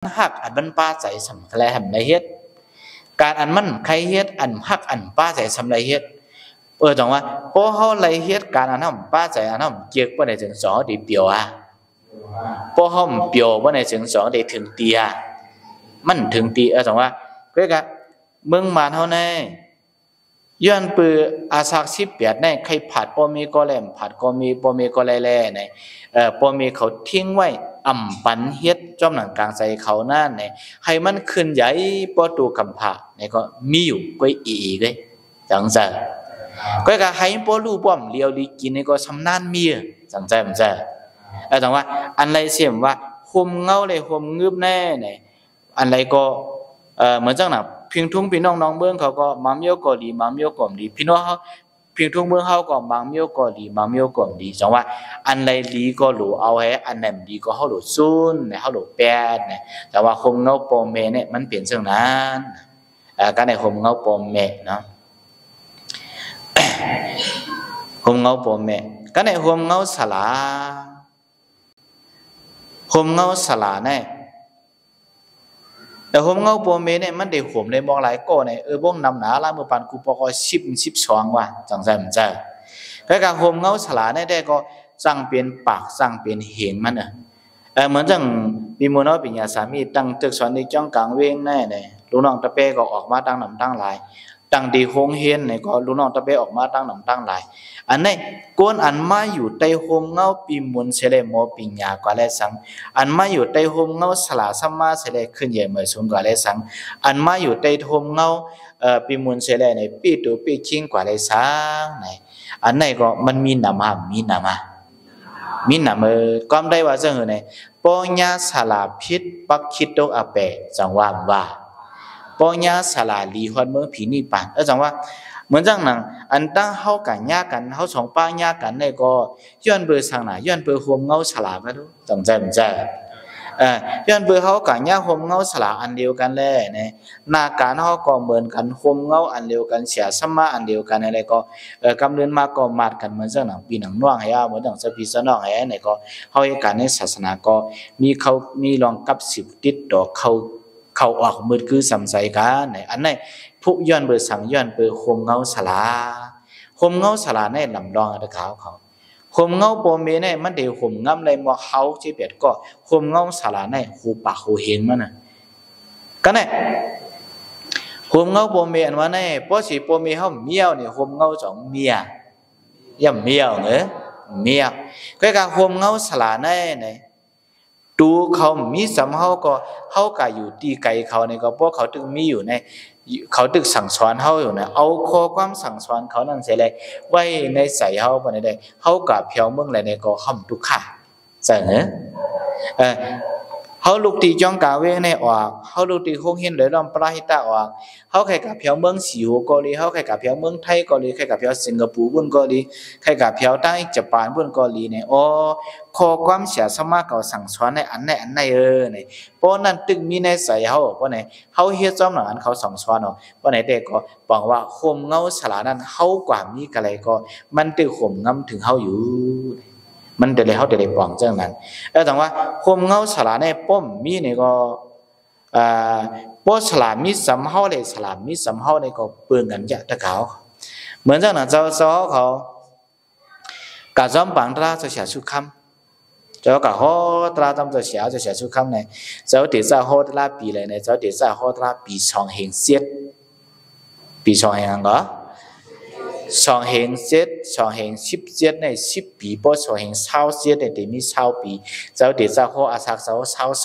หักอันมันป้าใจสำคัญทำในเฮ็ดการอันมันใครเฮ็ดอันหักอันป้าใจสำไรเฮ็ดจังว่าพอเขาไรเฮ็ดการอันนั้นป้าใจอันนั้นเกี่ยวกับในถึงสองดีเปียวพอเขาเปียวว่าในถึงสองได้ถึงตีมันถึงตีจังว่าก็กะเมืองมาเท่านั้นย้อนปืออาศักดิ์18ในใครผัดปอมีก็แหลมผัดก็มีปอมีก็แล่ๆในปอมีเขาทิ้งไว้อ่ำปันเฮ็ดจอมหนังกลางใจเขานั่นในให้มันขึ้นใหญ่ปอตูกำผะในก็มีอยู่ก็อีเลยจังใจก็กะให้ปอรู้ป้อมเลียวลีกินในก็ชำนาญมีจังใจมันใจจังว่าอันไรเสียมว่าห่มเงาเลยห่มงึบแน่ในอันไรก็เหมือนจังหนักเพียงทุ่งพี่น้องเมืองเขาก็มัมโยกอดีมัมโยกอมดีพี่น้องเขาเพียงทุ่งเมืองเขาก็มัมโยกอดีมัมโยกอมดีจังว่าอันไรดีก็หลูเอาให้อันไหนดีก็เขาหลูซุนเนี่ยเขาหลูแปดเนี่ยแต่ว่าคงเงาปมเมเนี่ยมันเปลี่ยนเช่นนั้นการในคงเงาปมเมเนาะคงเงาปมเมการในคงเงาสลาคงเงาสลาเนี่ยแต่ห่มเงาปมเมเนี่ยมันได้ห่มในมองหลายก้อในบ้องนำหนาลาเมื่อปานกูปอก12ว่ะจังใจมันใจก็การห่มเงาสลาได้ก็สั่งเปลี่ยนปากสั่งเปลี่ยนเหงมันเหมือนจังมีโมโนปิญญาสามีตั้งตึกสอนในจ้องกลางเวงแน่เนี่ยลูกน้องตะเป้ก็ออกมาตั้งนำตั้งหลายตั้งดีโฮงเฮียนเนี่ยก็ลูกน้องตะเป้ออกมาตั้งนำตั้งหลายอันนี้ก้นอันมาอยู่ใต้ห่มเงาปีมุนเสลโมปิญญาก็แล้วสังอันมาอยู่ใต้ห่มเงาสลาสัมมาเสลขึ้นใหญ่เมื่อสูงก็แล้วสังอันมาอยู่ใต้ห่มเงาปีมุนเสลในปีตัวปีชิงกว่าแล้วสังไหนอันนี้ก็มันมีนามาความได้ว่าจังไหนปัญญาสลาพิษปักคิดโตอาเปจังว่าปัญญาสลาลีฮอดเมืองผีนิปานจังว่าเหมือนจังหนังอันตั้งเฮากันยากันเฮาสองป้ายากันได้ก็ย้อนเบอร์ทางไหนย้อนเบอร์ห่มเงาสลามาดูจังใจมันใจย้อนเบอร์เฮากันยาห่มเงาสลาอันเดียวกันแลเนี่ยหน้าการเฮาก็เหมือนกันห่มเงาอันเดียวกันเสียสมาอันเดียวกันอะไรก็กำเนิดมาก็มาดกันเหมือนจังหนังปีหนังน่วงให้เหมือนจังสะพีสะน้องให้เนี่ยก็เฮาเฮ็ดการในศาสนาก็มีรองกับ10ติดดอกเขาออกมืดคือสำใจกันไหนอันนี้ผู้ย้อนเบอร์สั่งย้อนเบอร์ห่มเงาสลาห่มเงาสลาในลำลองตะขาวเขาห่มเงาโปเมในมันเดี๋ยวห่มงำเลยมัวเขาที่เบียดก็ห่มเงาสลาในหูปากหูเห็นมันกันเนี่ยห่มเงาโปเมอันว่าในเพราะสิโปเมเขาเมียวเนี่ยห่มเงาสองเมียย่ำเมียวเนอะเมียวก็การห่มเงาสลาในเนี่ยดูเขามีสำเขาก็อยู่ตีไกลเขาในก็เพราะเขาตึกมีอยู่ในเขาตึกสั่งสอนเขาอยู่นะเอาข้อความสั่งสอนเขานั่นเสียเลยไว้ในใส่เขาไปในใดเขากับเพียวเมืองอะไรในก็ห้ามทุกข่าใช่เนอะเขาลูกตีจ้องกาเวในออกเขาลูกตีคงเห็นเลยลำปลาหิตาออกเขาใครกับเพียวเมืองสิวก็ดีเขาใครกับเพียวเมืองไทยก็ดีใครกับเพียวสิงคโปร์บุญก็ดีใครกับเพียวใต้ญี่ปุ่นบุญก็ดีเนี่ยข้อความเสียสมาเขาสั่งสอนในอันไหนเนี่ยเพราะนั้นตึกมีในใส่เขาเพราะไหนเขาเฮ็ดจอมหนังอันเขาสั่งสอนเพราะไหนแต่ก็บอกว่าห่มเงาสลานั้นเขากว่ามีอะไรก็มันตึกห่มงำถึงเขาอยู่มันเดี๋ยวเขาเดี๋ยวปองเจ้านั้นแต่ว่าห่มเงาสลาในป้อมมีเนี่ยก็ป้อสลามีสำเฮาเลยสลามีสำเฮาในก็เปลืองกันจะตะเขาเหมือนเจ้าหน้าเจ้าเขากะจ้อมปังตราจะเสียชุกคำเจ้ากะฮอตราจำจะเสียชุกคำในเจ้าเดี๋ยวจะฮอตราปีเลยในเจ้าเดี๋ยวจะฮอตราปีช่องเฮงเสียดปีช่องเฮงก็ช่องเฮงเจ็ดช่องเฮง17ใน10ปีป้อช่องเฮง27ในเดี๋ยวมี20ปีเจ้าเดี๋ยวจะฮออาศักเจ้า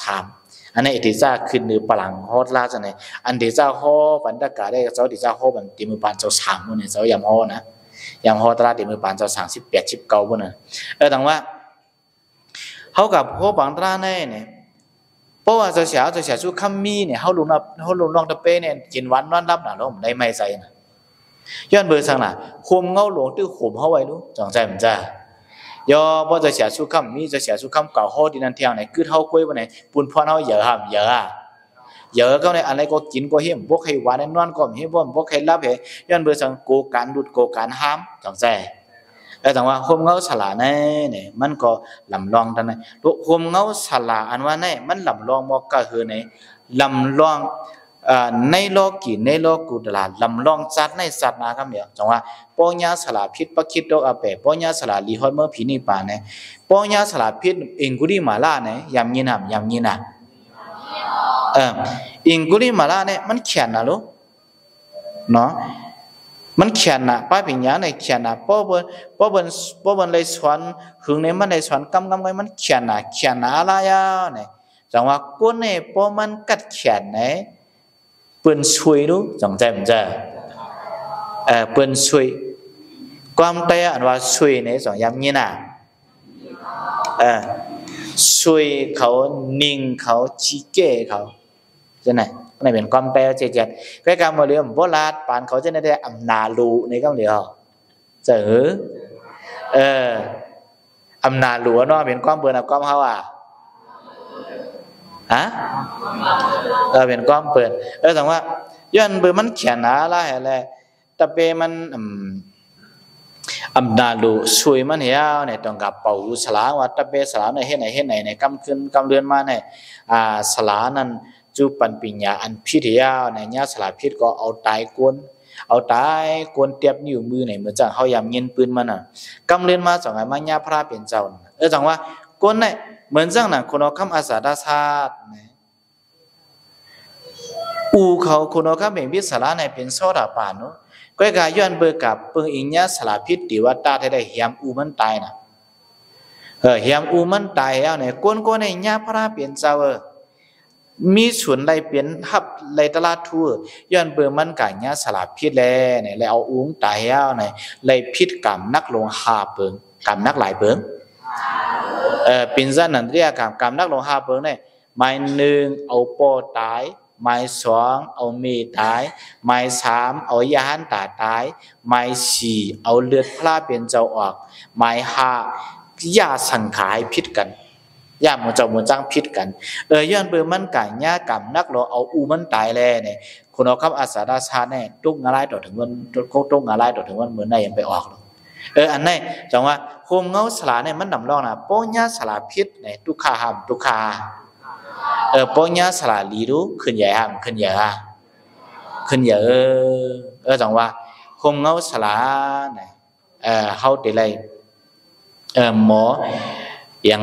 23อันนี้เดี๋ยวจะขึ้นเหนือปลังฮอตราจะไหนอันเดี๋ยวจะฮอบรรดากาได้เจ้าเดี๋ยวจะฮอบันตีมือปานเจ้า3มื้อเนี่ยเจ้ายำฮอนะยำฮอตราเดี๋ยวมือปานเจ้า38 19มื้อน่ะดังว่าเขากับฮอบางตราแน่เนี่ยเพราะว่าเสียชุกคำมีเนี่ยเขาลุงน้องตะเป้เนี่ยกินวันนอนรับหนาล้มได้ไม่ใส่นะย้อนเบอร์สั่งน่ะคุมเงาหลวงตื้อขุมเขาไว้รู้จังใจมันจ้ายอพอจะเสียชุกคำมีจะเสียชุกคำเก่าฮอดินันเทียงไหนคือเขาคุยวันไหนปุ่นพรเขาเยอะเยอะก็ในอะไรก็กินก็เหี้ยมพวกใครหวานนอนก็เหี้ยมพวกใครรับเหย้อนเบอร์สั่งโกการดุดโกการห้ามจังใจ จังว่าโฮมเงาสลาเนี่ยมันก็ลำลองท่านนะโฮมเงาสลาอันว่าเนี่ยมันลำลองมอกก็คือในลำลองในโลกีในโลกุตลาลำลองจัดในสัตว์นะครับเนี่ยจังว่าปอญญาสลาพิษปคิดโตอาเปปอญญาสลาลีฮอดเมื่อผีนิพพานเนี่ยปอญญาสลาพิษอิงกุริมาลาเนี่ยยำยินามยำยินะอิงกุริมาลาเนี่ยมันเขียนนะลูกเนาะมันเขียนนะป้าปิญญาในเขียนนะป้อเบิ้นเลยสอนหึงในมันเลยสอนกำไว้มันเขียนนะอะไรอ่ะเนี่ยจังว่าก้นเนี่ยป้อมันกัดเขียนเนี่ยเปิ้นช่วยรู้จังใจมันจะเปิ้นช่วยความเตะอันว่าช่วยเนี่ยสองยำงี้นะช่วยเขานิ่งเขาชี้เก้เขาจะไหนในเป็นความเตะเจ็ดใกล้การมาเรียนโบราณปานเขาจะได้อำนาลูในคำเดียวเจออำนาลูเนาะเป็นความเบื่อความเขาเป็นความเปิดแต่ว่าย้อนเบื่อมันเขียนอะไรแต่เปมันอำนาลูช่วยมันเหี้ยเนี่ยต้องกับเป่าสลาว่าแต่เปสลาในเฮ็ดไหนในกำคืนกำเดือนมาเนี่ยสลานั้นจูปันปิญญาอันพิทยาในญาสลาพิษก็เอาตายกวนเตียบนิ้วมือเนี่ยเหมือนจังเขายำเงินปืนมันกำเดือนมาสองไงมันญาพระเป็นเจ้าจังว่ากวนเนี่ยเหมือนจังนั้นคนเอาคำอาสาดาชาติเขาคนเอาคำเป็นวิสระในเป็นโซดาปานุก็กายย้อนเบิกกับเปิงอิญญาสลาพิษติว่าตาได้เหียมมันตายนะเหียมมันตายแล้วเนี่ยกวนในญาพระเป็นเจ้ามีส่วนไรเปลี่ยนฮับไรตลาดทั่วย้อนเบื่อมันกัญญาสลาพิษแลเนี่ยเลยเอาอุ้งตายแล้วเนี่ยเลยพิษกรรมนักลงหาเปิงกรรมนักหลายเปิงปินซันนั่นเรียกกรรมนักลงหาเปิงเนี่ยหมายหนึ่งเอาปอตายหมายสองเอาเมตายหมายสามเอายาหันตาตายหมายสี่เอาเลือดพลาเป็นเจ้าออกหมายห้ายาสังขายพิษกันย่ามันเจ้ามันจ้างพิษกันย้อนเบื่อมันกัญญากรรมนักเราเอามันตายแล้วเนี่ยคนเอาคำอาสาดาชาเนี่ยตุ้งอะไรต่อถึงวันตุ้งอะไรต่อถึงวันเหมือนได้ยังไปออกอันนี้จังว่าโฮมเงาสลาเนี่ยมันนำร่องนะป้อนยาสลาพิษเนี่ยทุกขาห้ามทุกขาป้อนยาสลาลีรู้ขึ้นใหญ่ห้ามขึ้นใหญ่จังว่าโฮมเงาสลาเนี่ยเขาเดี๋ยวไรหมออย่าง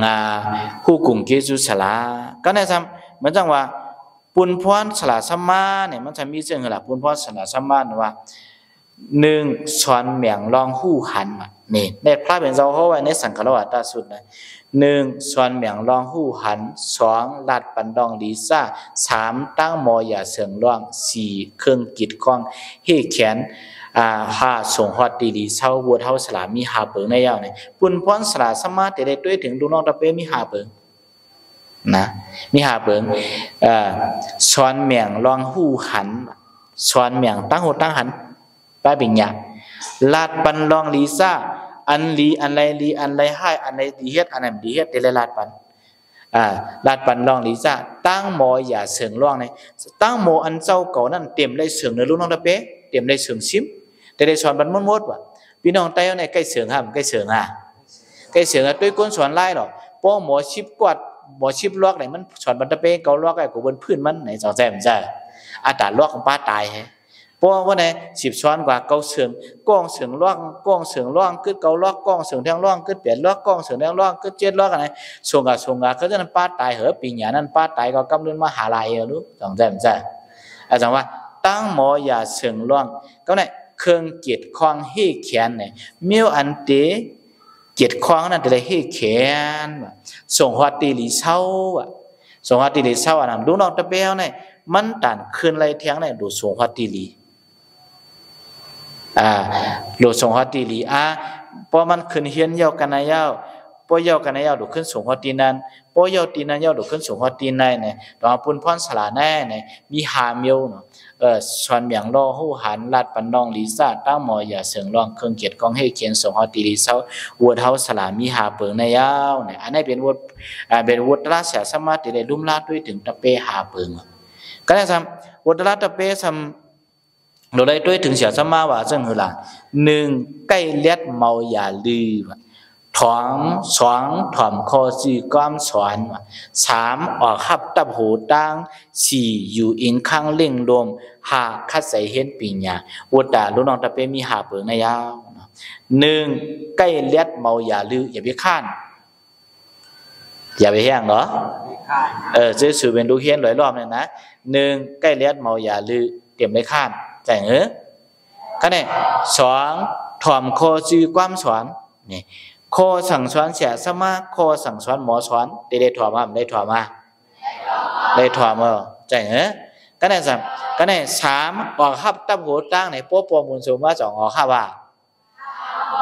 ผู้กุ่งเกจุสลาก็แน่ซ้ำเหมือนจังว่าปุณพรสลาสัมมาเนี่ยมันจะมีเรื่องอะไรปุณพรสลาสัมมาว่าหนึ่งสอนเมียงลองหู้หันมาเนี่ยในพระเป็นเจ้าเขาไว้ในสังฆราชตาสุดนะหนึ่งสอนเมียงลองหู้หันสองลัดปันดองลีซ่าสามตั้งมออย่าเสืองร่องสี่เครื่องกิดข้องเฮแขนห้าส่งฮอดดีเช่าวัวเท่าสลามีหาเปิงในยาวเนี่ยปุณพรสลาสมาแต่ได้ด้วยถึงดูน้องตะเป้มีหาเปิงนะมีหาเปิงสอนเมียงลองหู้หันสอนเมียงตั้งหูตั้งหันป้าปิญญาลาดปันลองลีซ่าอันลีอันไรให้อันไรดีเฮ็ดอันไหนดีเฮ็ดเดลลาดปันลาดปันลองลีซ่าตั้งโมอย่าเสืองล่องเนี่ยตั้งโมอันเจ้าเก่านั่นเต็มได้เสืองในลูกน้องตะเป้เต็มได้เสืองซิมแต่ได้สอนบันมดว่ะพี่น้องไต้เนี่ยใกล้เสืองใกล้เสืองใกล้เสืองด้วยก้นสอนไล่หรอป้อหมอชิบกวาดหมอชิบลอกไหนมันสอนบันตะเป้เกาลอกไอ้กูบนพื้นมันไหนสองแจ่มจ้าตาลอกของป้าตายฮะเพราะว่าไหนสิบช้อนกว่าเกาเสืองก้องเสืองล่องกึดเกาล่องก้องเสืองแทงล่องกึดเปลี่ยนล่องก้องเสืองแทงล่องกึดเจ็ดล่องอะไรส่งเขาจะนั่นป้าตายเหรอปีหยานั่นป้าตายก็กำเนิดมหาลัยรู้สองแจ่มจ้าอาจารย์ว่าตั้งหมออย่าเสืองล่องก็ไหนเครื่องเกียรติควางเฮแขนเนี่ยเมียวอันเตเกียรติควางนั่นแต่ละเฮแขนส่งหัวตีหลีเช่าส่งหัวตีหลีเช่าอันนั้นดูนอกตะเบลเนี่ยมันตันคืนไรเทียงเนี่ยดูส่งหัวตีหลีดูส่งหัวตีหลีพอมันคืนเฮียนเย้ากันนายเย้าพอเย้ากันนายเย้าดูขึ้นส่งหัวตีนั้นพอเย้าตีนั้นเย้าดูขึ้นส่งหัวตีนั้นเนี่ยตอนปุ่นพรสลาแน่เนี่ยมีหาเมียวเนาะสอนเมียงล่อหู้หันลาดปันนองลีซ่าตั้งหมออย่าเสืองร่องเครื่องเกียรติกองให้เขียนส่งฮอตีลีเซาวัวเท้าสลามีหาเปิงในยาวเนี่ยอันนี้เป็นวัดราชสมาติได้ลุ่มลาดด้วยถึงตะเปหาเปิงก็ได้ทำวัดราชตะเปท เราได้ด้วยถึงเสียสมาว่าจังหือล่ะหนึ่งใกล้เลียดเมาอย่าลืมถองสองถ่อมคอจีก้อมสอนสามออกขับตับหูตั้งสี่อยู่อิงข้างเล่งลมหาคัดใส่เห็นปีญาอุตตาลูกน้องตะเปมีหาเปิงในยาวหนึ่งใกล้เลียดเมาอย่าลืมอย่าไปข้านอย่าไปแห้งเหรอจะสื่อเป็นดูเฮียนหลายรอบเลยนะหนึ่งใกล้เลียดเมาอย่าลืมเตรียมไม่ข้านใจก็เนี่ยสองถ่อมคอจีก้อมสอนนี่โคสั่งสอนเสียสมาโคสั่งสอนหมอสอนได้ถอมาได้ถอมาได้ถอมาใจก็เนี่ยสามออกขับตับหูตั้งในโป๊ะปมุนสูงว่าสองออกขับว่า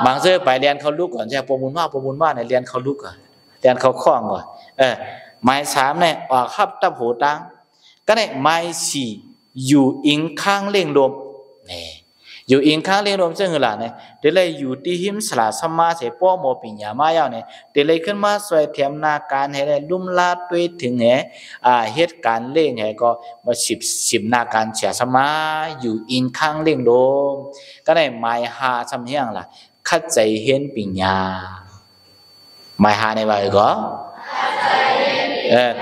บางเสื้อไปเรียนเขาลุกก่อนใช่ปมุนว่าในเรียนเขาลุกก่อนเรียนเขาคล้องก่อนไม้สามเนี่ยออกขับตับหูตั้งก็เนี่ยไม้สี่อยู่อิงข้างเล่งลมนี่อยู่อิงข้างเลี้ยงรวมเจ้าเงือหล่ะเนี่ยเดี๋ยวเลยอยู่ที่หิมสลาสมาเสป้อโมปิญญามาเย้าเนี่ยเดี๋ยวเลยขึ้นมาสวยเทียมนาการให้ได้ลุ่มลาดไปถึงเหตุการณ์เลี้ยงก็มาสิบนาการเสียสมาอยู่อิงข้างเลี้ยงรวมก็ได้หมายหาสำเนียงล่ะคัดใจเห็นปิญญาหมายหาในว่าก็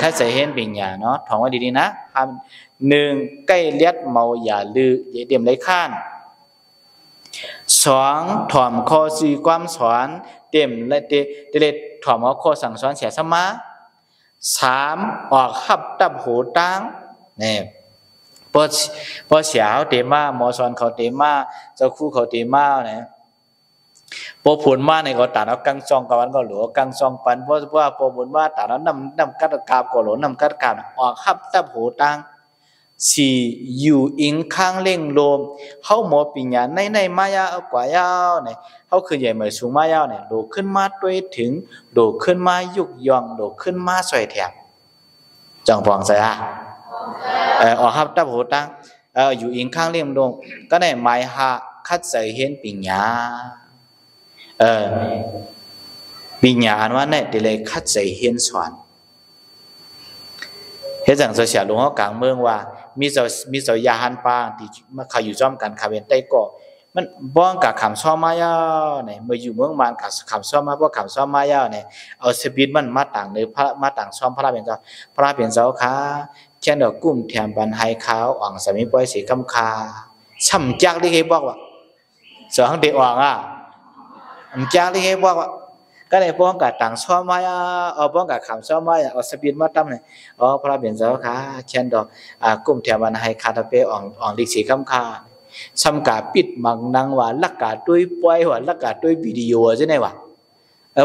คัดใจเห็นปิญญาเนาะท่องไว้ดีๆนะหนึ่งใกล้เลียดเมาอย่าลืออย่าเดี่ยมไรข้านสองถ่อมคอซีความสอนเต็มและเดถ่อมเอาคอสั่งสอนเสียสมาสามออกขับตับหูตั้งเนี่ยพอเสียเขาเตมาหมอสอนเขาเตมาเจ้าคู่เขาเตมาเนี่ยพอผลมาในก็ตัดเอากังซองกับวันก็หลวกังซองปันเพราะว่าพอผลมาตัดเอานำกัดกาบก็หลวนำกัดกาบออกขับตับหูตั้งสี่อยู่อิงข้างเล่งลมเขาหมอปิญญาในมายาเอากว่ายาวเนี่ยเขาคือใหญ่เหมือนสูงมายาวเนี่ยโดขึ้นมาด้วยถึงโดขึ้นมายุกยองโดขึ้นมาสวยแถบจังฟองใส่ออกครับตับหูตั้งอยู่อิงข้างเล่งลมก็ได้หมายหาคัดใส่เห็นปิญญาปิญญาอันว่าเนี่ยเดี๋ยวเลยคัดใส่เห็นสอนเฮ็ดจังเสียหลวงเขากลางเมืองว่ามีเจ้ายาหันปางที่มาเขาอยู่จ้อมกันคาเวนใต้เกาะมันบ้องกับคำซ้อมมายาเนี่ยเมื่ออยู่เมืองมันกับคำซ้อมมาเพราะคำซ้อมมายาเนี่ยเอาสปิดมันมาต่างเลยพระมาต่างซ้อมพระเป็นเจ้าค่ะเช่นเดียวกุ้มแถมบันไฮขาวอ่างสามีปล่อยสีคำคาช่ำจักที่เขาบอกว่าสองเด็กอ่างจักที่เขาบอกว่าก็ได้ป้องกับต่างซ้อมมายาเอาป้องกับคำซ้อมมายาเอาสปิดมาตั้มเนี่ยพระเป็นเจ้าค่ะเช่นเดียวกุ้มแถมบันไฮคาตะเปอ่างดิสีคำคาซ้ำกาปิดมังนังว่าลักกาด้วยปล่อยว่าลักกาด้วยวิดีโอใช่ไหมวะ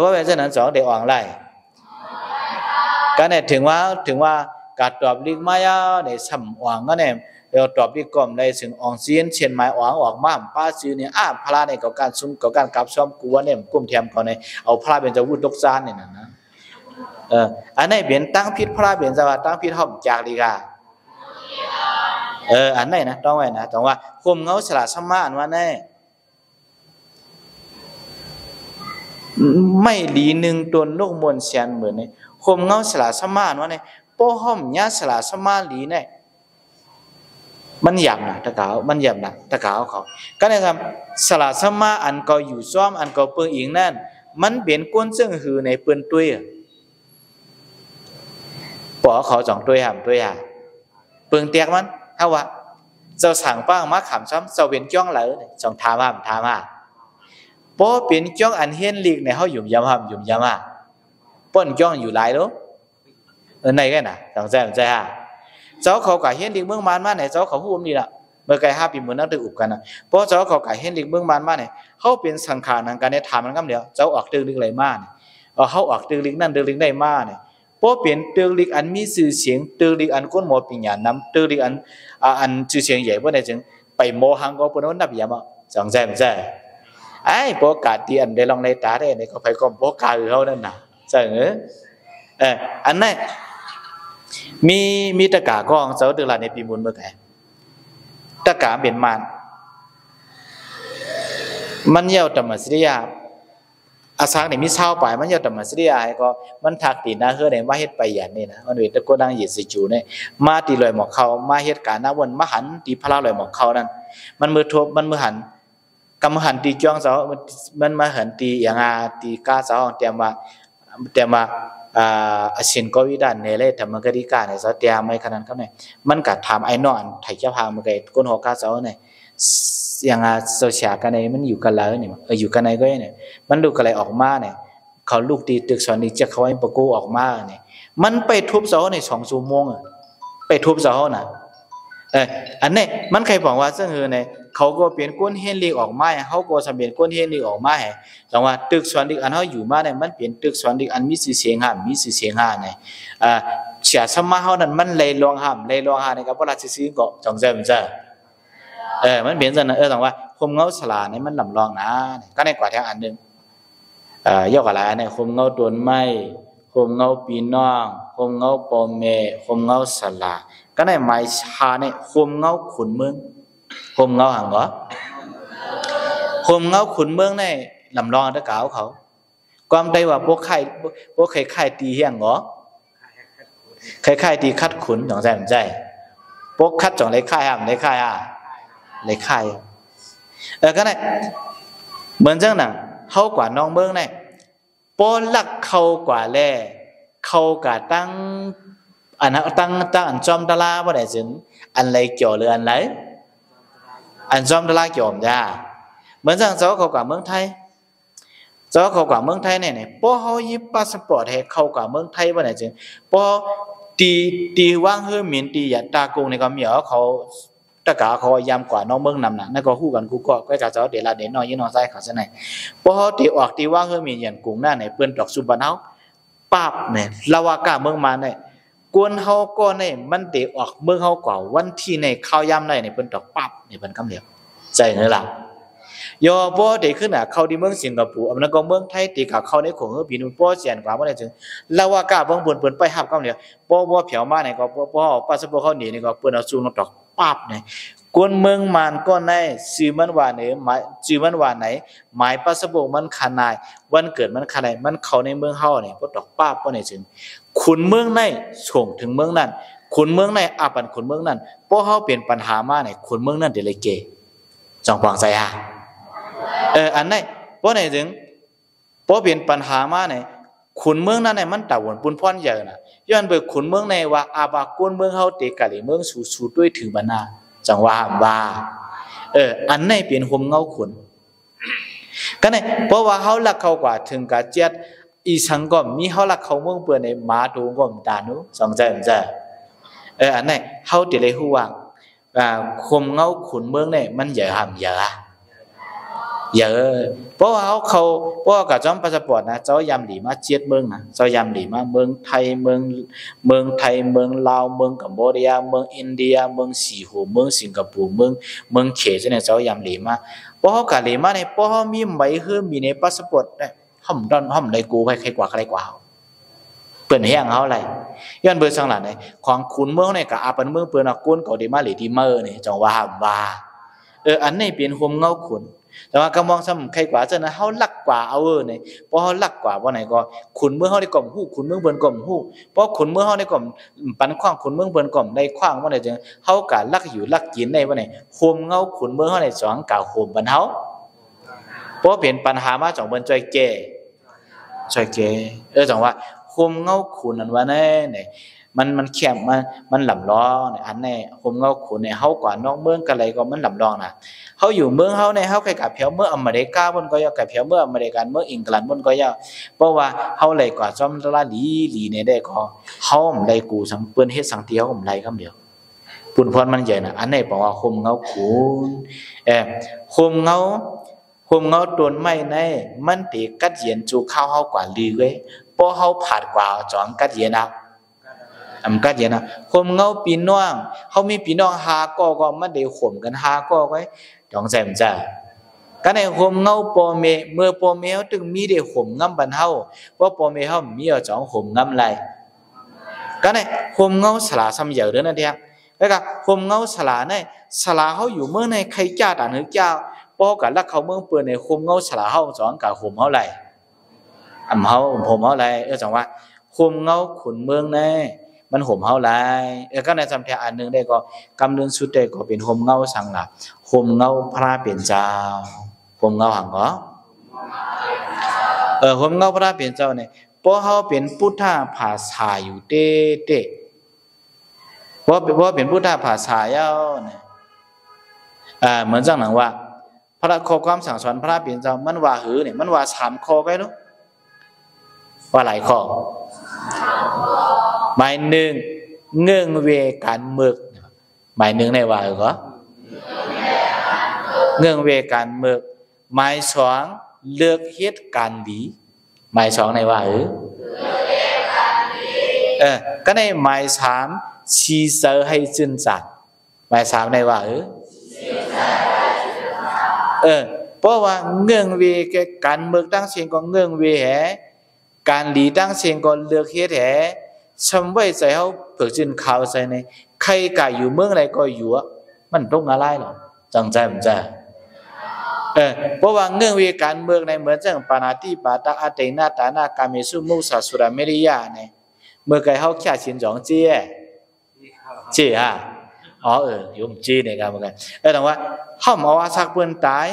ว่าเป็นเช่นนั้นสองเด็กอ่างไรก็เนี่ยถึงว่าการตอบลิกมายาเนี่ยซ้ำอ่างก็เนี่ยเราตอบลิกก่อมในถึงอ่างเสียนเชียนไม้อ่างออกมาป้าซื้อเนี่ยพระเนี่ยกับการซุ้มกับการกับซ้อมกูว่าเนี่ยกุ้มแถมก่อนเนี่ยเอาพระเป็นเจ้าวุฒิดกซานเนี่ยนะอันนี้เป็นตั้งพิษพระเป็นสวัสดิ์ตั้งพิษห้องจากลีกาอันไหนนะต้องไว้นะต้องว่าคมเงาสละสมาอันว่าแน่ไม่หลีหนึ่งตนลูกมวลเสียนเหมือนนี่คมเงาสละสมาอันว่าแน่โป้ห้อมญาสละสมาหลีแน่มันหยาบนะตะกาวมันหยาบนะตะกาวเขาก็เนี่ยครับสละสมาอันก็อยู่ซ้อมอันก็เปิงอิงนั่นมันเป็นก้นซึ่งหือในเปิ้นตุ้ยปอเขาจ่องตุ้ยหามตุ้ยเปิงเตียกมันเอาวะเจ้าสั่งป้างมาขำซ้ำเจ้าเป็นจ้องเหลอจ่องถามเพราะเป็นจ้องอันเฮียนลีกในเขาหยุ่มยำป้นจ้องอยู่หลายแล้วในกันนะจ่องใจเจ้าเขากับเฮียนลีกเมืองมันมาไหนเจ้าเขาพูดนี่ละเมื่อไกล5 ปีเหมือนนักตึกอุบกันนะเพราะเจ้าเขากับเฮียนลีกเมืองมันมาไหนเขาเป็นสังขารทางการในถามมันก็เดียวเจ้าออกตึกลีกไหลมาเนี่ยเขาออกตึกลีกนั่นตึกลีกได้มาเนี่ยเพราะเป็นตึกลีกอันมีสื่อเสียงตึกลีกอันก้นหมดปิญญาณน้ำตึกลีกอันชื่อเสียงใหญ่เพราะในจึงไปโมหังก็ปนวันนับยามจังใจมันใจไอ้โปกาตีอันได้ลองในตาได้ในเขาไปก็โปกาเขานั่นน่ะจังอันนั้นมีตะกาก้องเจ้าตึกลาในปีมุนเมื่อไงตะกาเป็นมันเยี่ยวธรรมสิริยา อาสาเนี่ยมีเศร้าไปมันยอดธรรมสิริยาก็มันทักตีนะเฮือเนี่ยมาเฮ็ดไปอย่างนี้นะมันเวทก็ดังเหยียดสิจูเนี่ยมาตีลอยหมอกเขามาเฮ็ดการนะวันมาหันตีพระลอยหมอกเขานั่นมันมือทบมันมือหันกำหันตีจ้องเสามันมาหันตีอย่างตีกาเสาเตรียมมาเช่นก็วิดานเนี่ยเลยทำมันก็ดีการเนี่ยเสาเตรียมไม่ขนาดเขาเนี่ยมันกัดทำไอ้นอนไถ่เจ้าพามันก็ก้นหัวกาเสาเนี่ยอย่างโซเชียลกันเนี่ยมันอยู่กันแล้วเนี่ยอยู่กันไหนก็เนี่ยมันดูกันอะไรออกมาเนี่ยเขาลูกตีตึกสอนนี่จะเขาให้ประกูออกมาเนี่ยมันไปทุบเสาใน2 ชั่วโมงไปทุบเสาน่ะอันนี้มันใครบอกว่าซึ่งเนี่ยเขาก็เปลี่ยนก้นเฮนลีออกมาเขาก็สำเร็จก้นเฮนลีออกมาให้แต่ว่าตึกสอนดิอันเขาอยู่มาเนี่ยมันเปลี่ยนตึกสอนดิอันมีสื่อเสียงห้ามมีสื่อเสียงห้าเนี่ยเสียสมาเขานั้นมันเลยลองห้ามเลยลองห้าเนี่ยก็เพราะราชสีก็จงใจมันจะมันเปลี่ยนจากนั้นแต่ว่าคมเงาสลาเนี่ยมันลำลองนะก็ในกว่าแถวอันหนึ่งย่อกับอะไรเนี่ยคมเงาตัวไม้คมเงาปีน้องคมเงาปอมเมคมเงาสลาก็ในไม้ชาเนี่ยคมเงาขุนเมืองคมเงาห่างเหรอคมเงาขุนเมืองเนี่ยลำลองตะเกาเขาความได้ว่าพวกใครตีเฮียงเหรอใครตีคัดขุนจงใจมันใจพวกคัดจงเลยค่ายห้ามเลยค่ายเลยค่ายก็เนี่ยเหมือนจังหนังเขากว่าน้องเมืองเนี่ยปอลักเขากว่าแล่เขากะตั้งอันตั้งอันจอมตะลาว่าได้จึงอันไรเกี่ยวหรืออันไรอันจอมตะลาเกี่ยวจ้าเหมือนจังเจ้าเขากว่าเมืองไทยเจ้าเขากว่าเมืองไทยเนี่ยปอเขายิบพาสปอร์ตให้เขากว่าเมืองไทยว่าได้จึงปอตีว่างเฮือมินตีอย่าตากงในก็มีเขาตะกาเขายามกว่าน้องเมืองนำหนักนั่นก็คู่กันคู่ก็กะเจ้าเดลาเดน้อยยี่น้องใส่เขาซะไหนพอตีออกตีว่างเฮือมีอย่างกุ้งหน้าไหนเปิ้นดอกสุบันเฮาปั๊บเนี่ยลาวากาเมืองมาเนี่ยกวนเฮาก็เนี่ยมันตีออกเมืองเฮากว่าวันที่ในข้าวยามในเปิ้นดอกปั๊บเนี่ยเปิ้นกำเหลียวใจนี่ล่ะยอบ่ได้ขึ้นน่ะเข้าที่เมืองสิงคโปร์อันนั้นก็เมืองไทยตีกับเข้าในของเฮาพี่นุ่นป้อเจียนกว่าบ่ได้จึงลาวากาเบิ่งเปิ้นไปฮับกำเหลียวบ่เผียวมาเนี่ยก็บ่ปาสปอร์ตเขาหนีนี่ก็เปิ้นเอาสู้นดอกปั๊บเนี่ยกวนเมืองมันก็ในชื่อมันว่าไหนหมายชื่อมันว่าไหนหมายพาสปอร์ตมันขนาดวันเกิดมันขนาดมันเข้าในเมืองเฮาเนี่ยบ่ดอกป้าบ่ได้จึงขุนเมืองในส่งถึงเมืองนั้นขุนเมืองในอาปันขุนเมืองนั้นพอเฮาเปลี่ยนปัญหามาเนี่ยขุนเมืองนั้นเดเลยเกจองปองใจฮะอันไหนบ่ได้จึงพอเปลี่ยนปัญหามาเนี่ยขุนเมืองนั้นเนี่ยมันตะวนปุนพรเยอะน่ะย้อนไปขุนเมืองในว่าอาบากวนเมืองเฮาเตกะเลยเมืองสู่ด้วยถือบรรณาจังว่าอันไหนเป็นห่มเงาขุนก็เนี่ยเพราะว่าเขาลักเขากว่าถึงกะเจ็ดอีสังก็มีเขาลักเขาเมืองเปื่อนในมาดูก็มตานุสองใจมันจะอันไหนเขาเดี๋ยวเลยหัวห่มเงาขุนเมืองเนี่ยมันเยอะห่ำเยอะเพราะว่าเพราะกับจอมพาสปอร์ตนะเจ้ายามหลีมาเจ็ดเมืองนะเจ้ายามหลีมาเมืองไทยเมืองลาวเมืองกัมพูชาเมืองอินเดียเมืองสีหูเมืองสิงคโปร์เมืองเขตเนี่ยเจ้ายามหลีมาเพราะเขากับหลีมาเนี่ยเพราะเขามีใบเฮือมีในพาสปอร์ตเนี่ยห้อมเลยกูใครกว่าเปิ่นแห้งเขาอะไรย้อนเบอร์สังหลังเนี่ยของขุนเมืองเนี่ยกับอาปันเมืองเปิ่นกวนเก่าดีมาหรือดีเมอร์เนี่ยจังว่าอันนี้เป็นห่มเงาขุนแต่ว่ากำมองซ้ำใครกว่าเจ้านะเขาลักกว่าเอาเนี่ยเพราะเขาลักกว่าว่าไหนก็ขุนเมืองเขาได้กล่อมหู้ขุนเมืองเบิ่นกล่อมหู้เพราะขุนเมืองเขาได้กล่อมปันขว้างขุนเมืองเบิ่นกล่อมได้ขว้างว่าไหนจังเขากะลักอยู่ลักกินได้ว่าไหนโฮมเงาขุนเมืองเขาได้สองกะโฮมบันเขาเพราะเปลี่ยนปัญหามาจากบนใจแก่จังว่าโฮมเงาขุนนั่นว่าแน่เนี่ยมันแคบมันหล่ำล้อเนี่ยอันนี้โฮมเงาขุนเนี่ยเขากว่านอกเมืองกันอะไรก็มันหล่ำล้อนะเขาอยู่เมืองเขาในเขาใครกับเพียวเมื่ออเมริกาบนก็ยาวกับเพียวเมื่ออเมริกันเมื่ออังกฤษบนก็ยาวเพราะว่าเขาเลยกว่าจอมตลาดลีเนี่ยได้ก็เขาไม่กูสังเปิ้นเฮ็ดสังเตียวผมไรคำเดียวปุ่นพรมันใหญ่นะอันนี้บอกว่าโฮมเงาขุนโฮมเงาตัวไม่ในมันตีกัดเย็นจูเข้าเขากว่าลีเว้ยเพราะเขาผ่านกว่าจองกัดเย็นนะกัดเย็นนะโฮมเงาปีน้องเขามีปีน้องหาก็มันได้ข่มกันหาก็ไว้จองใจมันจะก็ในโฮมเงาปอเมเมื่อปอเมเขาถึงมีได้ข่มงำบันเฮาเพราะปอเมเขามีเอาจองข่มงำไรก็ในโฮมเงาสลาซ้ำเยอะเด้อนะเดียแล้วก็โฮมเงาสลาเนี่ยสลาเขาอยู่เมื่อในใครจ้าด่านหรือเจ้าเพราะกับลักเขาเมืองเปิดในโฮมเงาสลาเขาจองกับข่มเขาไร เฮาห่มเฮาไรจังว่าห่มเงาขุนเมืองแน่มันห่มเฮาไรก็ในจำแท้อันนึงได้ก็กำเนิดสุดได้ก็เป็นห่มเงาสังละห่มเงาพระเปลี่ยนเจ้าห่มเงาหังก็ห่มเงาพระเปลี่ยนเจ้าเนี่ยเพราะเฮาเป็นพุทธภาษาอยู่เต้เพราะเป็นพุทธภาษาเย้าเนี่ยเหมือนจังหนังว่าพระข้อความสั่งสอนพระเปลี่ยนเจ้ามันว่าหือเนี่ยมันว่า3ข้อไว้เนาะว่าหลายข้อหมายหนึ่งเงื่องเวการเมือกหมายหนึ่งในว่าก็เงื่องเวการเมือกหมายสองเลือกเฮ็ดการดีหมายสองในว่าก็ในหมายสามชีเซอร์ให้จึนจัดหมายสามในว่าเพราะว่าเงื่องเวการเมือกตั้งเสียงก็เงื่องเวแหการดีตั้งเสียงก็เลือกเฮ็ดแหชำไว้ใจเฮาเผิกจินข่าวใส่ในใครกะอยู่เมืองใดก็อยู่มันตรงอะไรหรอจังใจมันจะเพราะว่าเงื่อนเวการเมืองในเหมือนจังปานาติปาตาอาเตนาตานากาเมสุมุสาสุราเมริยาเนี่ยเมื่อไกเฮาแค่ชินจองเจี้ฮะอยู่มจี้เนี่ยกันเหมือนกันแต่ว่าเฮาเอาว่าซักเปิ้นตาย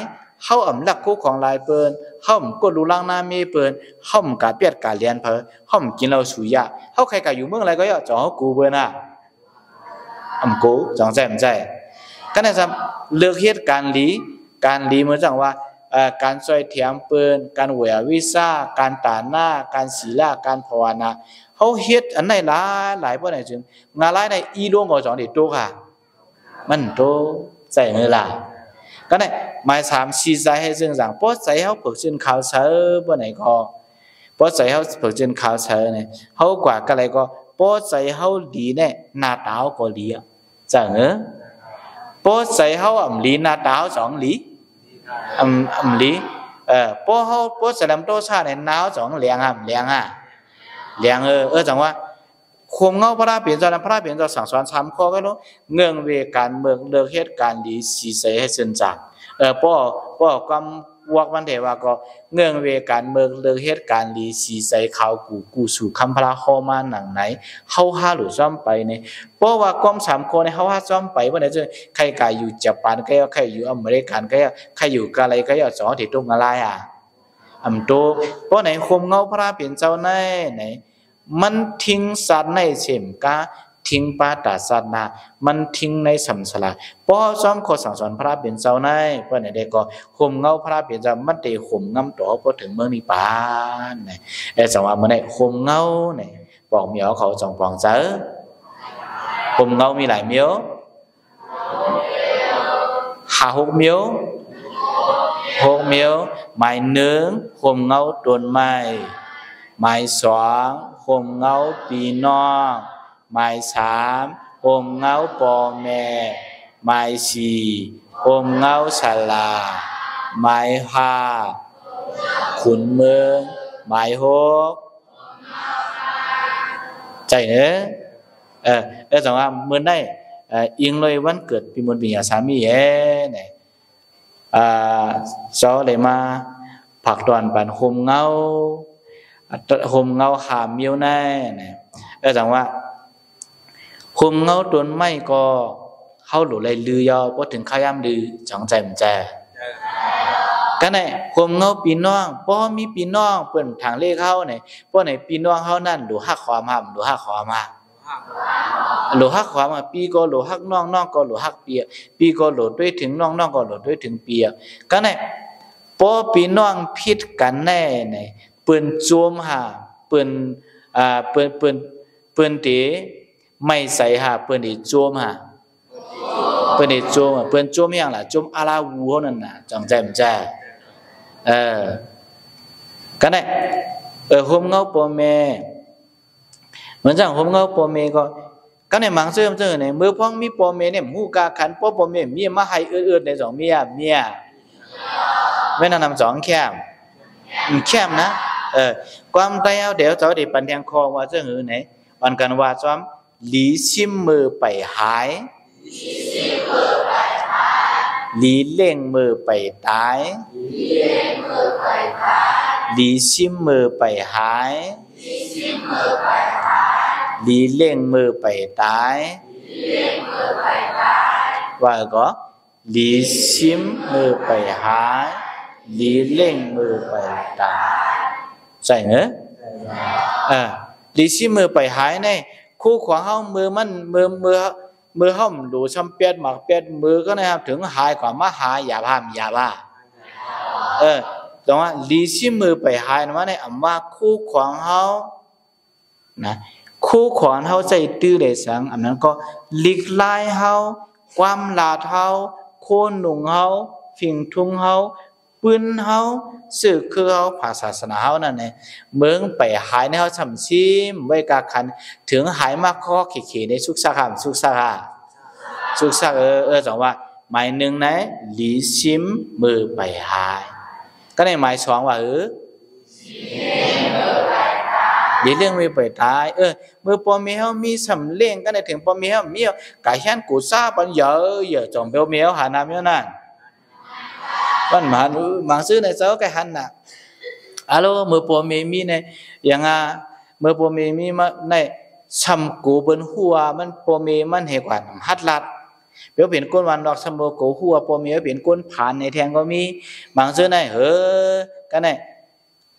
เฮาอำลักคู่ของลายเปิ้นเฮากดดูล่างหน้ามีเปิ้นเฮากะเปียดกะเรียนเพิ่นเฮากินเหล้าสุยะเฮาใครกะอยู่เมืองอะไรก็ย่อจ่อเฮากูเปิ้นน่ะกูจังใจมันใจก็น่าจะเลือกเฮ็ดการดีเหมือนจังว่าการซอยเถียมเปิ้นการเววิชาการตาหน้าการศีลการภาวนาเฮาเฮ็ดอันไหนหลายบ่ได้จึงงาหลายในอีหลวงก็จังได้โตค่ะมันโตใจมื้อล่ะก็ได้หมาย3 4ใจให้ซึ่งจังบ่ใจเฮาเพิกจินข่าวเช้อบ่ไหนก็บ่ใจเฮาเพิกจินข่าวเช้อเนี่ยเฮากว่าก็เลยก็บ่ใจเฮาดีแน่หน้าตาก็ดีจังบ่ใจเฮาลีหน้าตาสองลีลีบ่เฮาบ่แสดงโตชาเนี่ยหนาวสองเลียงจังว่าข่มเงาพระเปลี่ยนเจ้าพระเปลี่ยนเจ้าสั่งสอน3ข้อไว้เนาะเงื่อนเวการเมืองเลือกเฮ็ดการดีสีใสให้เส้นจังป้อความวกมันเถว่าก็เงื่อนเวการเมืองเลือกเฮ็ดการดีสีใสข่าวกูสู่คำพระข้อมาหนังไหนเฮาหาหรือซ้อมไปเนี่ยเพราะว่าความ3ข้อเนี่ยเฮาหาซ้อมไปบ่ได้จะใครกายอยู่ญี่ปุ่นก็ใครอยู่อเมริกันก็ใครอยู่กะไรก็สอนที่ตรงอะไรโตเพราะไหนข่มเงาพระเปลี่ยนเจ้าไหนมันทิ้งสัตว์ในเช่มกาทิ้งปาตาสัตว์นามันทิ้งในสัมสลาเพราะซ้อมข้อสั่งสอนพระเปลี่ยนเจ้าในเพราะไหนได้ก็ข่มเงาพระเปลี่ยนเจ้ามันได้ข่มงำต่อพอถึงเมืองนิพพานเนี่ยจังว่าเมื่อไหร่ข่มเงาเนี่ยบอกเหมียวเขาจองปองเจอข่มเงามีหลายเหมียว6 เหมียว6 เหมียวหมาย1ข่มเงาต้นไม้หมาย2ข่มเงาพี่น้องหมาย3ข่มเงาพ่อแม่หมาย4ข่มเงาศาลาหมาย5ขุนเมืองหมาย6ใจเนอะจังว่ามื้อได้อิงเลยวันเกิดปีมนต์ปียาสามีเนี่ยซอเลยมาผักตอนปันข่มเงาหามเมียวแน่เนี่ยจังว่าข่มเงาต้นไม้ก็เข้าหลุเลยลือยาวพอถึงข้ายามลือจังใจมันแจกันเนี่ยข่มเงาปีน้องป้อมีปีน้องเปิ่นทางเลขเข้าเนี่ยป้อไหนปีน้องเข้านั่นหลูฮักความห้ามหลูฮักความมาหลูฮักความมาปีก็หลูฮักน้องก็หลูฮักเปียปีก็หลูด้วยถึงน้องก็หลูด้วยถึงเปียกันเนี่ยป้อปีน้องพิษกันแน่เนี่ยเปิ้นโจมหาเปิ้นติไม่ใส่หาเปิ้นติโจมหาเปิ้นติโจมเปิ้นโจมอย่างล่ะโจมอาลาวูเฮานั่นน่ะจังใจมันจ้ากันได้ห่มเงาพ่อแม่เหมือนจังห่มเงาพ่อแม่ก็กันได้มังเสื่อมเจอเนี่ยมื้อพ้องมีพ่อแม่เนี่ยฮู้กาขันพ่อแม่มีมาให้เอื้อๆใน2เมียแม่นำ2แค้มนะความตายเอาเดี๋ยวเจ้าได้ปันแทงคอว่าจะหือไหนวันกันว่าซ้อมหลีชิมมือไปหายหลีเล่งมือไปตายห ลีซิมมือไปหายลีเล่งมือไปตายว่าก็ลีซิมมือไปหายลีเล่งมือไปตายใช่เนอะลีซิมมือไปหายเนี่ยคู่ขวางเฮามือมันมือเฮาดูช้ำเปียดหมักเปียดมือก็นะครับถึงหายกว่ามาหายอย่าพามอย่าบ้าตรงว่าลีซิมือไปหายนะว่าในอำว่าคู่ขวางเฮานะคู่ขวางเฮาใจตื้อเลยสังอันนั้นก็ลิกไล่เฮาความลาดเฮาโคนหนุ่งเฮาฝิ่งทุ่งเฮาปืนเฮาสื่อคือเฮาภาษาศาสนาเฮานั่นเองเมืองไปหายในเฮาฉ่ำชิมไว้กาคันถึงหายมากข้อขี่ในสุกสักสุกสักจังว่าหมายหนึ่งนะลีซิมมือไปหายก็ในหมายสองว่าลีเรื่องมือไปตายมือปอมีเฮามีสำเร็จก็ในถึงปอมีเฮามีกายฉันกูซาปันเยอะจอมเบลเมียวหานามเยอะนั่นวันมาซื้อในเจ้าไก่หันน่ะอะโลมือปอมีในอย่างมือปอมีมาในช้ำกูบนหัวมันปอมีมันเหกว่าหัดลัดเปียวเปลี่ยนก้นวันดอกช้ำกูหัวปอมีเปลี่ยนก้นผ่านในแทงก็มีบางซื้อในก็ใน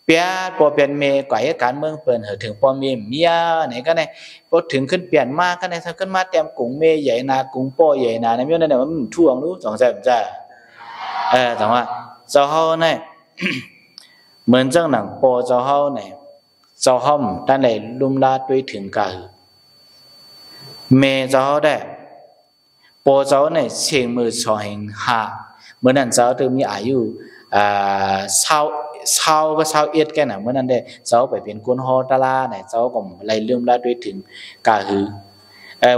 เปียปอเปลี่ยนเมย์กว่าเหตุการณ์เมืองเปิ่นถึงปอมีเมียไหนก็ในพอถึงขึ้นเปลี่ยนมากก็ในขึ้นมาเต็มกุ้งเมย์ใหญ่นากุ้งป้อใหญ่นาในเมื่อนั้นมันท่วงรู้สองใจผมจะแต่ว่าเจ้าเฮาเนี่ยเหมือนเจ้าหนังปอเจ้าเฮาเนี่ยเจ้าเฮาตั้งแต่ลุ่มลาด้วยถึงกาเมเจ้าเฮาได้ปอเจ้าเนี่ยเชียงมือสองแห่งหาเมื่อนั้นเจ้าถึงมีอายุเช้าก็เช้าเอ็ดแก่น่ะเมื่อนั้นได้เจ้าไปเป็นคนฮอตลาเนี่ยเจ้าก็ไล่ลุ่มลาด้วยถึงกา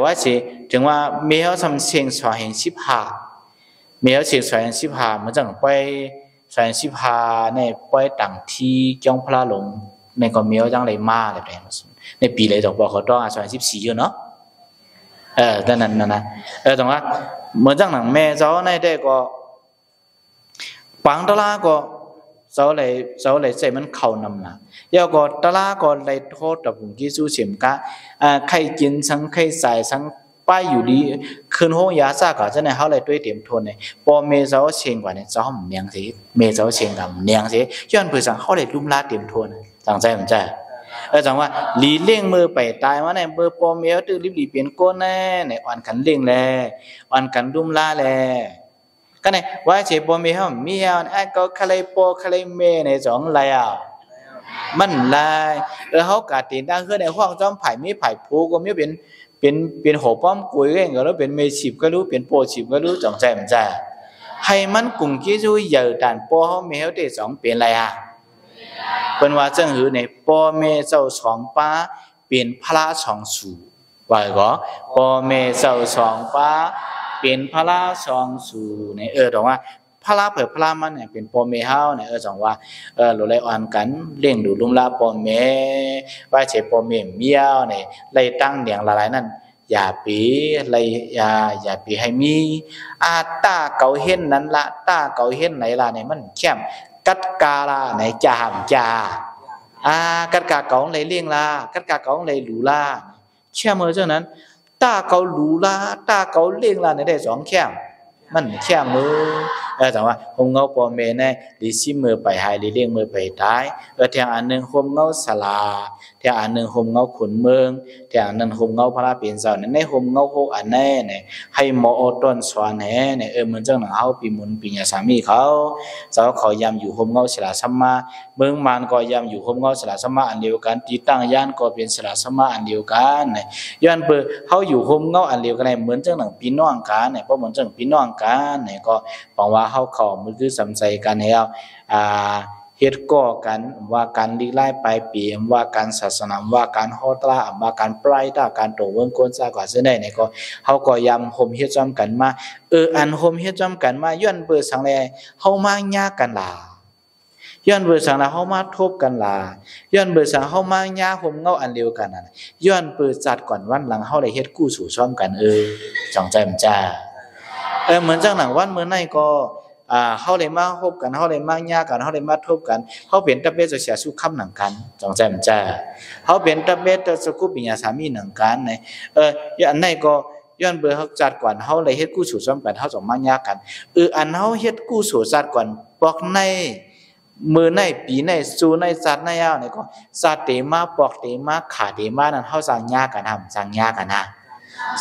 ว่าสิถึงว่าเมเฮาทำเชียงสองแห่ง15เมียเสียง15มันจังไป15ในไปต่างที่จ้องพระลงในก็เมียจังเลยมาแบบนี้ในปีเลยดอกบอกเขาต้อง14อยู่เนาะดังนั้นนะตรงว่าเหมือนจังหนังแม่เจ้าในได้ก็ปังตะลาก็เจ้าเลยใจมันเข้านำนะยาก็ตะลาก็เลยโทษกับผมกิสู้เสียมกะใครกินสังใครใส่สังป้ายอยู่ดีคืนห้องยาซากะจะในเขาเลยด้วยเตรียมทนเนี่ยพอเมเจ้าเชียงกว่าเนี่ยเจ้าเนียงสิเมเจ้าเชียงกับเนียงสิย้อนเพื่อสั่งเขาเลยลุ่มลาเตรียมทนจังใจมันใจจังว่าลีเล่งมือไปตายว่าในเบอร์ปอเมลตื้อรีบเปลี่ยนก้นแน่ในอ่อนขันเล่งแลอ่อนขันลุ่มลาแลก็ในว่าเฉยปอเมลมีอ่อนไอ้ก็คาเลปอคาเลเมในสองลายมันลายเขากาตีนได้คือในห้องจอมไผ่มีไผ่ผูก็มีเป็นหัวป้อมกุยก็แล้วเป็นเมชิบก็รู้เป็นโปชิบก็รู้จังใจมันใจให้มันกุ่งกี้ช่วยเยอะด่านปอเขาเมลได้สองเป็นอะไรเป็นว่าจังหือในปอเมเจ้าสองป้าเป็นพระสองสู่ว่าก็ปอเมเจ้าสองป้าเป็นพระสองสู่ในตรงว่าพระเผยพระมันเนี่ยเป็นปอเมเฮาเนี่ยจังว่าหลุเลยอ่อนกันเลี้ยงดูลุงลาปอเมว่าเฉปอเมเมียวเนี่ยไล่ตั้งเนียงหลายๆนั่นอย่าปีไล่อย่าปีให้มีตาเก่าเห็นนั้นละตาเก่าเห็นไหนละเนี่ยมันเข้มกัดกาละไหนจ่ากัดกาเก่าไหนเลี้ยงละกัดกาเก่าไหนหลูละเข้มเมื่อเจ้านั้นตาเก่าหลูละตาเก่าเลี้ยงละในได้สองเข้มมันแค่มือแต่ว่าหงเงาปอเมเนี่ยลิซิมือไปหายลิเลี้ยงมือไปตายเทียงอันหนึ่งหงเงาสลาเทียงอันหนึ่งหงเงาขุนเมืองเทียงอันหนึ่งหงเงาพระเปลี่ยนเจ้าในหงเงาโคอันแน่เนี่ยให้หมอต้นสวนเนี่ยเหมือนเจ้าหนังเฮาปีมุนปีญาสามีเขาเจ้าเขายำอยู่หงเงาสลาสัมมาเมืองมันก็ยำอยู่หงเงาสลาสัมมาอันเดียวกันที่ตั้งย่านก็เป็นสลาสัมมาอันเดียวกันเนี่ยย้อนเปิดเขาอยู่หงเงาอันเดียวกันเหมือนเจ้าหนังพี่น้องกันเนี่ยเพราะเหมือนเจ้าพี่น้องกันเนี่ยก็บอกว่าเฮาเข้ามันคือสำใจกันให้เอาเฮ็ดก่อกันว่าการลีไล่ไปปีว่าการศาสนาว่าการฮอดละว่าการปลายตาการโตเวิงคนซะกว่าซื่อได้เนี่ยก็เฮาก็ยำห่มเฮ็ดจอมกันมาอันห่มเฮ็ดจอมกันมาย้อนเบิ่สังแลเฮามายากกันล่ะย้อนเบิ่สังละเฮามาทบกันล่ะย้อนเบิ่สังเฮามายาห่มเงาอันเดียวกันน่ะย้อนเปิดจัดก่อนวันหลังเฮาได้เฮ็ดกู้สู่ซ้อมกันจังใจมันจ้าเหมือนจังหนังวันเมื่อไหร่ก็ เขาเลยมาพบกันเขาเลยมาญากันเขาเลยมาทบกันเขาเป็นตะเบจะเสียสุขคำหนังกันจงใจมันจ้าเขาเป็นตะเบจะสกุปิญญาสามีหนังกันในอย่างอันไหนก็ย้อนเบอร์เขาจัดก่อนเขาเลยเฮ็ดกู้สู่ซ้อมกันเขาสองมาญากันอันเขาเฮ็ดกู้สู่จัดก่อนปอกในมือในปีในสู่ในจัดในยาวในก็จัดเตมาปอกเตมาขาเตมานั้นเขาสั่งญากันทำสั่งญากันนะ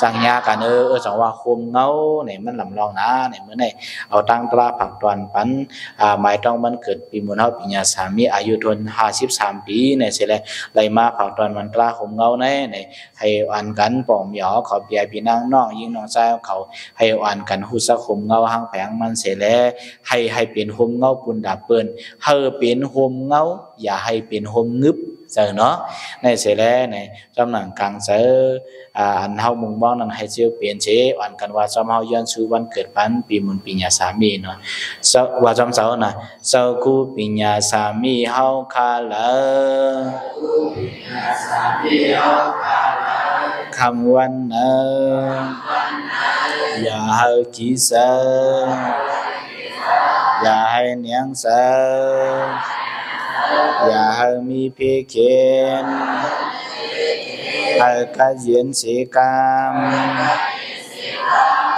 สั่งยากันสองว่าคมเงาเนี่ยมันลำลองนะเนี่ยเมื่อไหร่เอาตั้งตราผักตอนปันหมายต้องมันเกิดปีมุนเฮาปีญาสามีอายุทน53 ปีเนี่ยเสร็จแล้วไล่มาผักตอนมันตราคมเงาเนี่ยให้อ่านกันป่องหยอเขาเปียพี่นางน้องยิงน้องชายเขาให้อ่านกันหุสักคมเงาหางแผงมันเสร็จแล้วให้เป็นโฮมเงาปุนดาเปิ้นเฮาเป็นโฮมเงาอย่าให้เป็นโฮมงึบเจอเนาะในเสร็จแล้วในจำหนังกลางเจออันเฮามุงมองนั้นให้เจียวเปลี่ยนเชอ่านกันว่าจำเฮาย้อนสู่วันเกิดปันปีมุนปีญาสามีเนาะว่าจำเสาน่ะเสาคูปีญาสามีเฮาคาละคำวันอย่าให้กิเสอย่าให้เนียงเสอย่าให้มีเพเคนให้กะเย็นสีกาม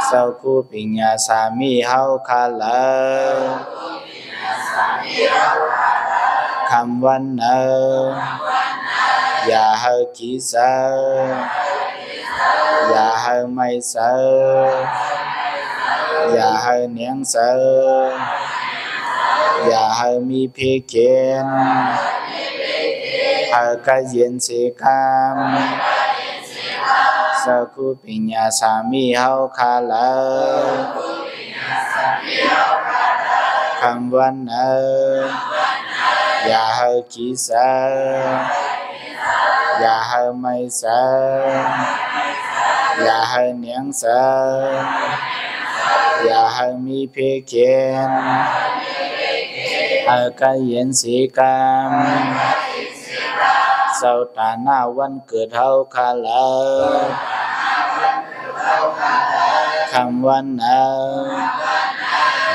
เศร้าคู่ปิญญาสามีเฮาคาละคำวันอย่าให้กิเสอย่าให้ไม่เสอย่าให้เนียงเสอย่าให้มีเพเคนให้กะเย็นสีกามสักคูปิญญาสามีเฮาคาละคำวันอย่าให้กิเสอย่าให้ไม่เสอย่าให้เนียงเสอย่าให้มีเพเคนให้กะเย็นสีกามเศร้าตาหน้าวันเกิดเฮาคาละคำวัน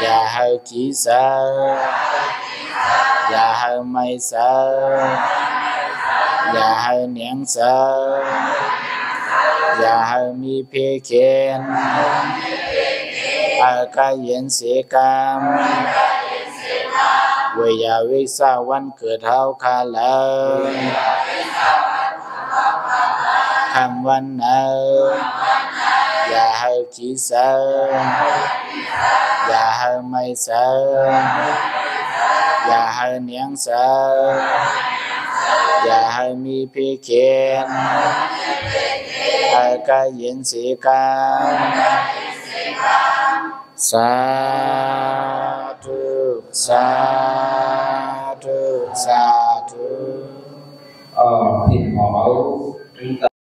อย่าให้กิเสอย่าให้ไม่เสอย่าให้เนียงเสอย่าให้มีเพเคนให้กะเย็นสีกามเวยาวิสาวันเกิดเฮาคาละคำวันอย่าให้กิเสอย่าให้ไม่เสอย่าให้เนียงเสอย่าให้มีเพเคนให้กะเย็นสีกามสาธุสาธุสาธุthịt màu